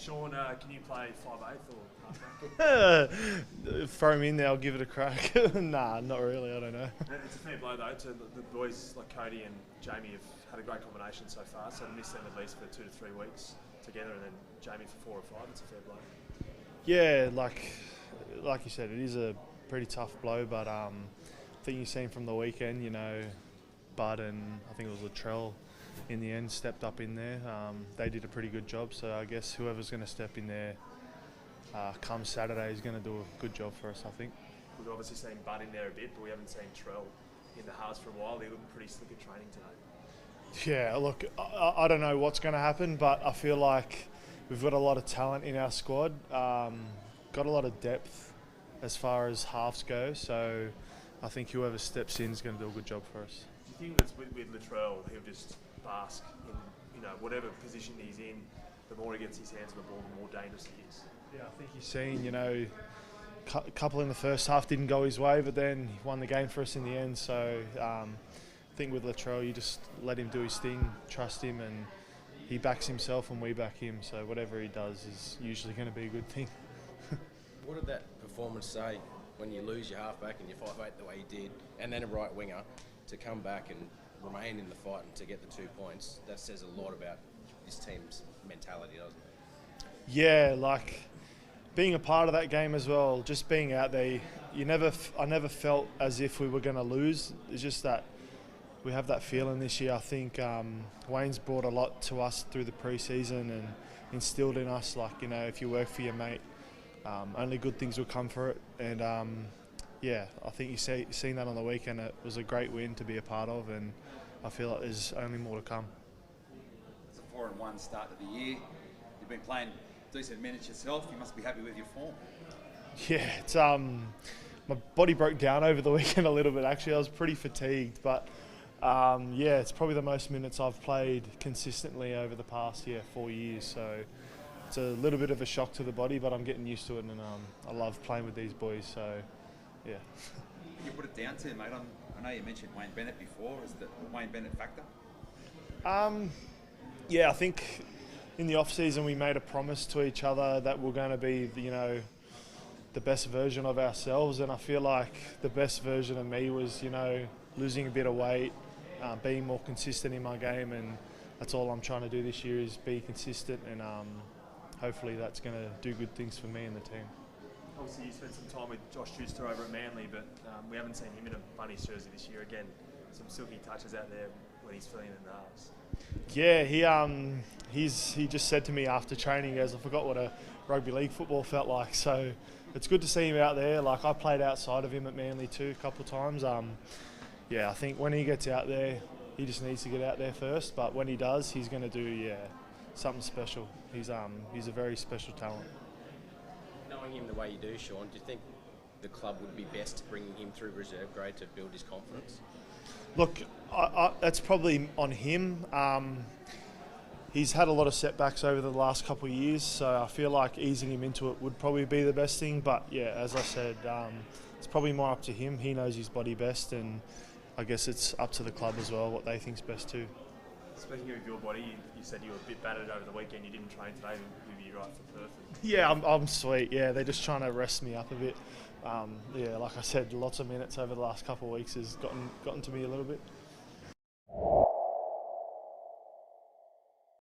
Sean, can you play 5'8" or halfback? Throw me in there, I'll give it a crack. Nah, not really, I don't know. It's a fair blow though to the boys like Cody and Jamie have had a great combination so far, so to miss them at least for 2 to 3 weeks together and then Jamie for 4 or 5, it's a fair blow. Yeah, like you said, it is a pretty tough blow, but I think you've seen from the weekend, Bud and I think it was Latrell in the end stepped up in there. They did a pretty good job, so I guess whoever's going to step in there come Saturday is going to do a good job for us, I think. We've obviously seen Bud in there a bit, but we haven't seen Trell in the halves for a while. He looked pretty slick at training today. Yeah, look, I don't know what's going to happen, but I feel like we've got a lot of talent in our squad, got a lot of depth as far as halves go, so I think whoever steps in is going to do a good job for us. Do you think that's with Latrell, he'll just bask in whatever position he's in, the more he gets his hands on the ball, the more dangerous he is? Yeah, I think you've seen, a couple in the first half didn't go his way, but then he won the game for us in the end. So I think with Latrell, you just let him do his thing, trust him, and he backs himself and we back him. So whatever he does is usually going to be a good thing. What did that performance say when you lose your halfback and you 5'8" the way you did, and then a right winger, to come back and remain in the fight and to get the 2 points? That says a lot about this team's mentality, doesn't it? Yeah, being a part of that game as well, just being out there, I never felt as if we were going to lose. It's just that we have that feeling this year. I think Wayne's brought a lot to us through the pre-season and instilled in us, if you work for your mate, only good things will come for it. And I think you've seen that on the weekend. It was a great win to be a part of, and I feel like there's only more to come. It's a 4-1 start to the year. You've been playing decent minutes yourself. You must be happy with your form. Yeah, it's my body broke down over the weekend a little bit. Actually, I was pretty fatigued, but it's probably the most minutes I've played consistently over the past 4 years. So it's a little bit of a shock to the body, but I'm getting used to it, and I love playing with these boys. So yeah. You put it down to, mate. I know you mentioned Wayne Bennett before. Is the Wayne Bennett factor? I think in the off-season we made a promise to each other that we're going to be, the best version of ourselves, and I feel like the best version of me was, losing a bit of weight, being more consistent in my game, and that's all I'm trying to do this year is be consistent, and hopefully that's going to do good things for me and the team. Obviously you spent some time with Josh Schuster over at Manly, but we haven't seen him in a Bunnies jersey this year. Again, some silky touches out there when he's filling in the halves. Yeah, he just said to me after training, he goes, I forgot what a rugby league football felt like. So it's good to see him out there. I played outside of him at Manly too a couple of times. I think when he gets out there, he just needs to get out there first. But when he does, he's going to do something special. He's a very special talent. Knowing him the way you do, Sean, do you think the club would be best bringing him through reserve grade to build his confidence? Look, that's probably on him. He's had a lot of setbacks over the last couple of years, so I feel like easing him into it would probably be the best thing. But yeah, as I said, it's probably more up to him. He knows his body best, and I guess it's up to the club as well what they think's best too. Speaking of your body, you said you were a bit battered over the weekend. You didn't train today. Maybe you're right for Perth. Yeah, I'm sweet. Yeah, they're just trying to rest me up a bit. Like I said, lots of minutes over the last couple of weeks has gotten to me a little bit.